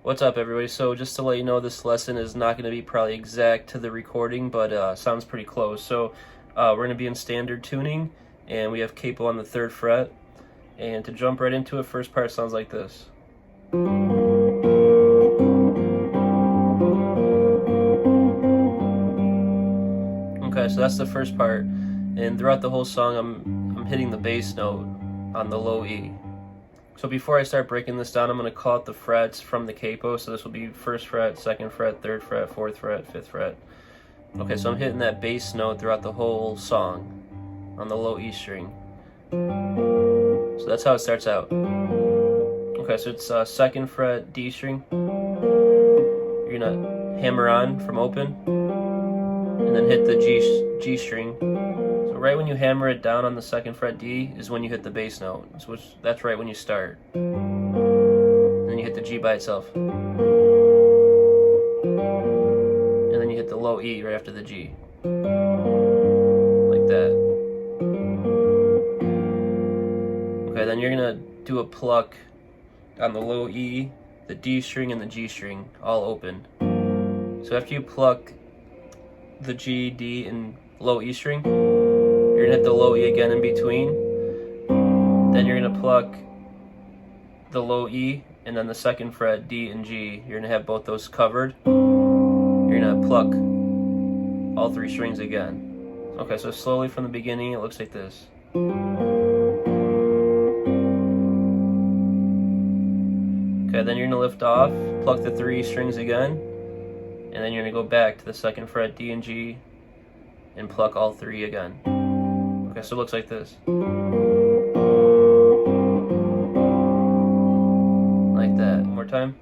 What's up, everybody? So just to let you know, this lesson is not going to be probably exact to the recording, but sounds pretty close. So we're going to be in standard tuning, and we have capo on the 3rd fret. And to jump right into it, first part sounds like this. Okay, so that's the first part, and throughout the whole song, I'm hitting the bass note on the low E. So before I start breaking this down, I'm going to call out the frets from the capo. So this will be 1st fret, 2nd fret, 3rd fret, 4th fret, 5th fret. Okay, so I'm hitting that bass note throughout the whole song on the low E string. So that's how it starts out. Okay, so it's 2nd fret, D string. You're going to hammer on from open, and then hit the G string. So right when you hammer it down on the 2nd fret D is when you hit the bass note. So that's right when you start. And then you hit the G by itself. And then you hit the low E right after the G. Like that. Okay, then you're gonna do a pluck on the low E, the D string, and the G string, all open. So after you pluck the G, D, and low E string, you're gonna hit the low E again in between. Then you're gonna pluck the low E and then the 2nd fret, D and G. You're gonna have both those covered. You're gonna pluck all 3 strings again. Okay, so slowly from the beginning, it looks like this. Okay, then you're gonna lift off, pluck the 3 strings again, and then you're gonna go back to the 2nd fret, D and G, and pluck all 3 again. Okay, so it looks like this. Like that. One more time.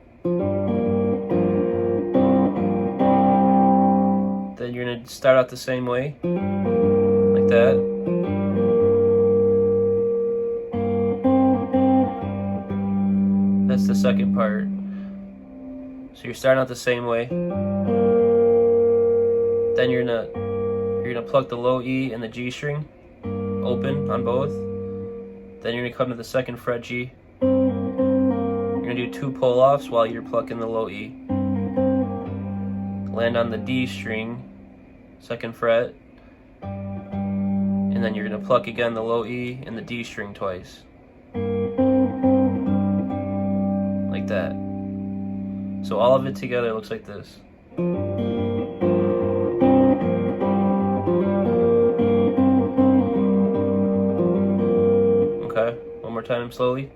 Then you're going to start out the same way. Like that. That's the second part. So you're starting out the same way. Then you're gonna pluck the low E and the G string open on both. Then you're gonna come to the 2nd fret G. You're gonna do 2 pull-offs while you're plucking the low E. Land on the D string, 2nd fret, and then you're gonna pluck again the low E and the D string twice. Like that. So all of it together looks like this. Okay, one more time slowly.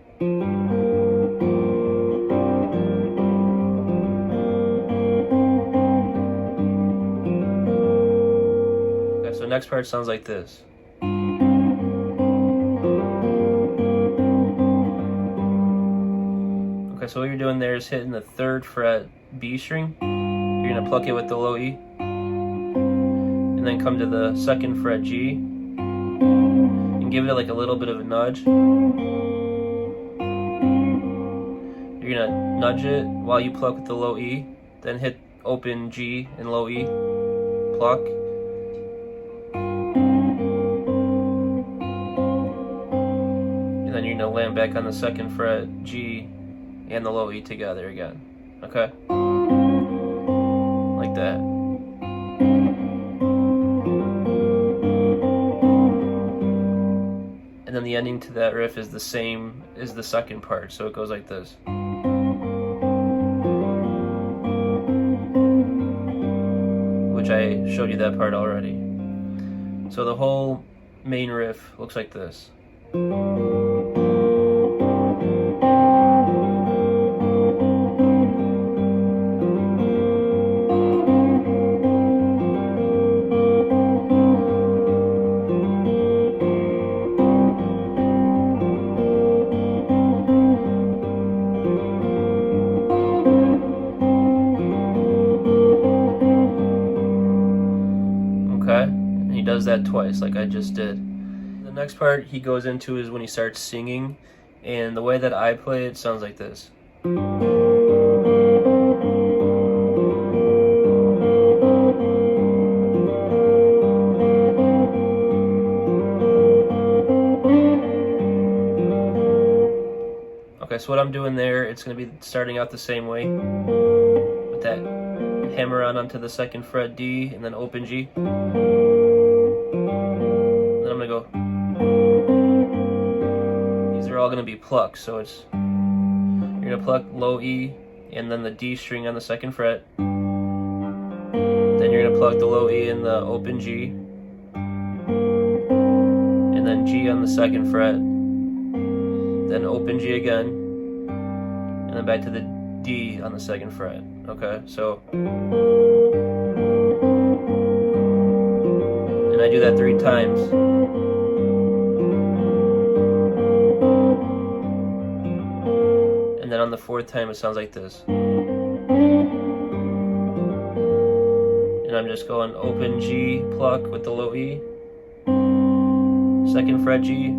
Okay, so next part sounds like this. Okay, so what you're doing there is hitting the 3rd fret B string. You're gonna pluck it with the low E, and then come to the 2nd fret G, and give it like a little bit of a nudge. You're gonna nudge it while you pluck with the low E, then hit open G and low E, pluck. And then you're gonna land back on the 2nd fret G and the low E together again. Okay? Like that. And then the ending to that riff is the same as the second part, so it goes like this. Which I showed you that part already. So the whole main riff looks like this. And he does that twice like I just did. The next part he goes into is when he starts singing, and the way that I play it sounds like this. Okay, so so what I'm doing there, it's going to be starting out the same way with that hammer on onto the second fret D and then open G. Then I'm going to go. These are all going to be plucks, so it's you're going to pluck low E and then the D string on the second fret. Then you're going to pluck the low E and the open G, and then G on the second fret, then open G again, and then back to the D on the second fret. Okay, so, and I do that 3 times. And then on the 4th time it sounds like this. And I'm just going open G, pluck with the low E, second fret G.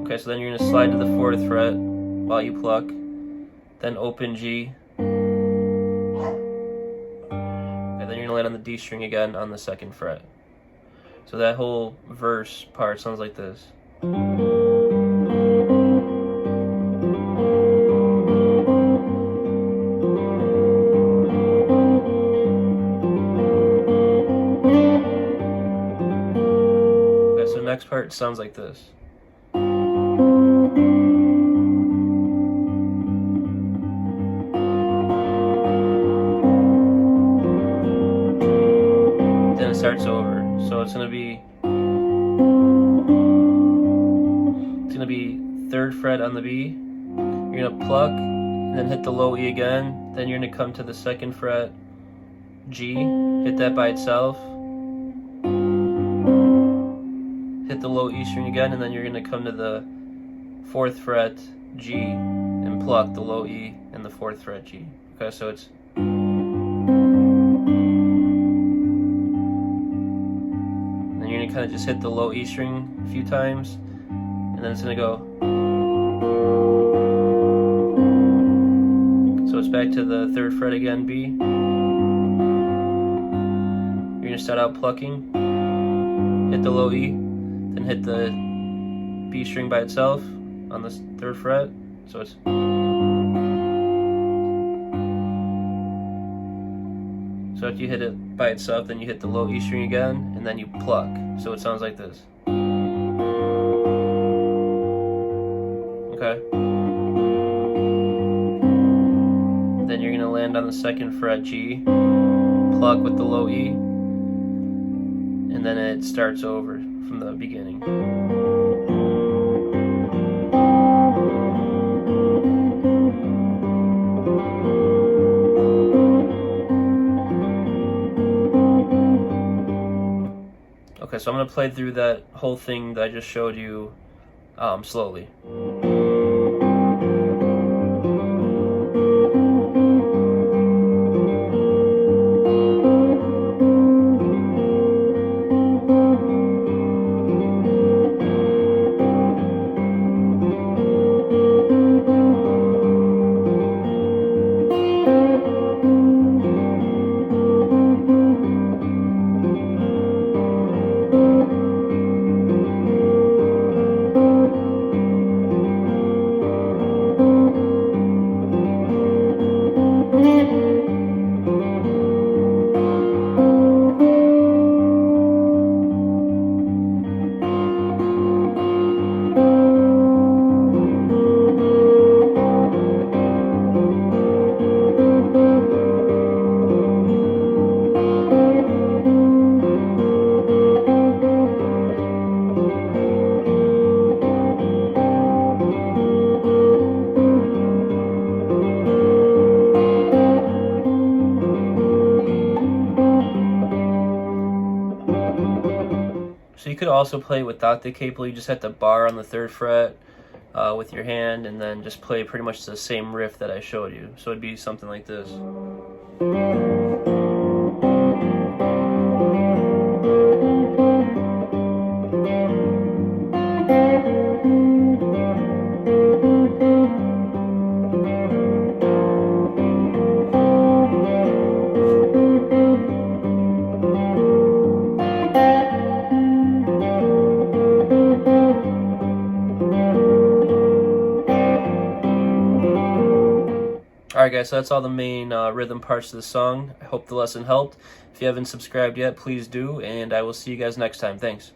Okay, so then you're going to slide to the 4th fret while you pluck, then open G. Okay, then you're going to land on the D string again on the 2nd fret. So that whole verse part sounds like this. Next part sounds like this. Then it starts over. So it's gonna be 3rd fret on the B. You're gonna pluck, and then hit the low E again. Then you're gonna come to the 2nd fret G, hit that by itself. Hit the low E string again, and then you're going to come to the 4th fret G and pluck the low E and the 4th fret G. Okay, so it's. And then you're going to kind of just hit the low E string a few times, and then it's going to go. So it's back to the 3rd fret again, B. You're going to start out plucking, hit the low E, then hit the B string by itself on the 3rd fret. So it's. So if you hit it by itself, then you hit the low E string again, and then you pluck. So it sounds like this. Okay. Then you're going to land on the 2nd fret G, pluck with the low E, and then it starts over from the beginning. Okay, so I'm going to play through that whole thing that I just showed you slowly. So you could also play without the capo. You just hit the bar on the 3rd fret with your hand, and then just play pretty much the same riff that I showed you. So it'd be something like this. Alright guys, so that's all the main rhythm parts of the song. I hope the lesson helped. If you haven't subscribed yet, please do, and I will see you guys next time. Thanks.